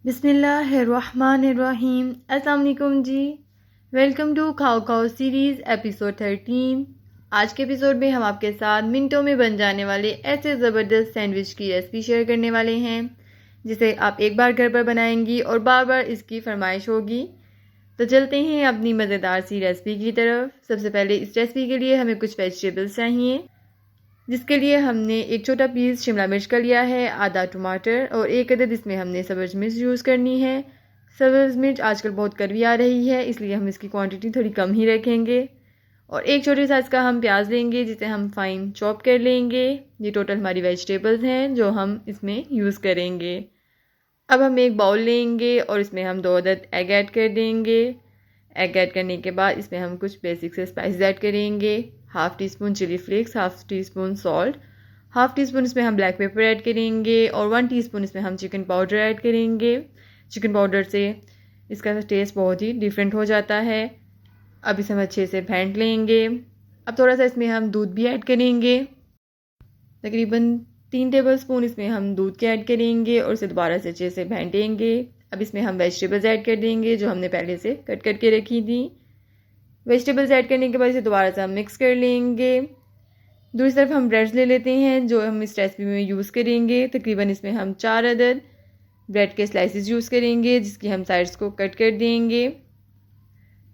बिस्मिल्लाहिर्रहमानिर्रहीम। अस्सलाम वालेकुम जी। वेलकम टू खाओ खाओ सीरीज़ एपिसोड 13। आज के एपिसोड में हम आपके साथ मिनटों में बन जाने वाले ऐसे ज़बरदस्त सैंडविच की रेसिपी शेयर करने वाले हैं जिसे आप एक बार घर पर बनाएंगी और बार बार इसकी फरमाइश होगी। तो चलते हैं अपनी मज़ेदार सी रेसिपी की तरफ। सबसे पहले इस रेसिपी के लिए हमें कुछ वेजिटेबल्स चाहिए, जिसके लिए हमने एक छोटा पीस शिमला मिर्च का लिया है, आधा टमाटर और एक अदद इसमें हमने सब्ज़ मिर्च यूज़ करनी है। सब्ज़ मिर्च आजकल बहुत कड़वी आ रही है, इसलिए हम इसकी क्वांटिटी थोड़ी कम ही रखेंगे। और एक छोटे साइज़ का हम प्याज लेंगे जिसे हम फाइन चॉप कर लेंगे। ये टोटल हमारी वेजिटेबल्स हैं जो हम इसमें यूज़ करेंगे। अब हम एक बाउल लेंगे और इसमें हम 2 अदद एग ऐड कर देंगे। एग ऐड करने के बाद इसमें हम कुछ बेसिक से स्पाइसेस ऐड करेंगे। Half teaspoon chilli flakes, half teaspoon salt, half teaspoon इसमें हम ब्लैक पेपर ऐड करेंगे और 1 टीस्पून इसमें हम चिकन पाउडर ऐड करेंगे। चिकन पाउडर से इसका टेस्ट बहुत ही डिफरेंट हो जाता है। अब इसे हम अच्छे से फेंट लेंगे। अब थोड़ा सा इसमें हम दूध भी ऐड करेंगे, तकरीबन 3 टेबल स्पून इसमें हम दूध के ऐड करेंगे और इसे दोबारा से अच्छे से फेंटेंगे। अब इसमें हम वेजिटेबल्स ऐड कर देंगे जो हमने पहले से कट करके रखी थी। वेजिटेबल्स ऐड करने के बाद इसे दोबारा से हम मिक्स कर लेंगे। दूसरी तरफ हम ब्रेड्स ले लेते हैं जो हम इस रेसिपी में यूज़ करेंगे। तकरीबन इसमें हम 4 अदद ब्रेड के स्लाइसेस यूज़ करेंगे जिसकी हम साइड्स को कट कर देंगे।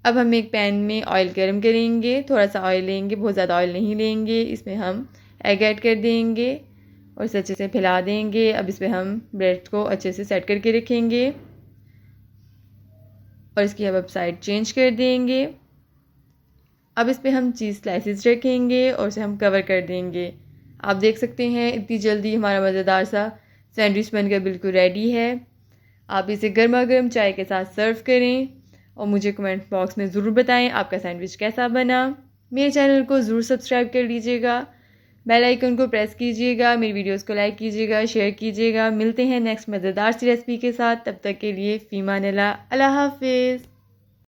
अब हम एक पैन में ऑयल गर्म करेंगे, थोड़ा सा ऑयल लेंगे, बहुत ज़्यादा ऑयल नहीं लेंगे। इसमें हम एग ऐड कर देंगे और इसे अच्छे से फैला देंगे। अब इसमें हम ब्रेड को अच्छे से सेट करके रखेंगे और इसकी अब साइड चेंज कर देंगे। अब इस पर हम चीज़ स्लाइसेस रखेंगे और इसे हम कवर कर देंगे। आप देख सकते हैं इतनी जल्दी हमारा मज़ेदार सा सैंडविच बनकर बिल्कुल रेडी है। आप इसे गर्मा गर्म चाय के साथ सर्व करें और मुझे कमेंट बॉक्स में ज़रूर बताएं आपका सैंडविच कैसा बना। मेरे चैनल को ज़रूर सब्सक्राइब कर लीजिएगा, बेल आइकन को प्रेस कीजिएगा, मेरी वीडियोस को लाइक कीजिएगा, शेयर कीजिएगा। मिलते हैं नेक्स्ट मज़ेदार सी रेसिपी के साथ, तब तक के लिए फ़ीमान अल्लाह, अल्लाह हाफ़िज़।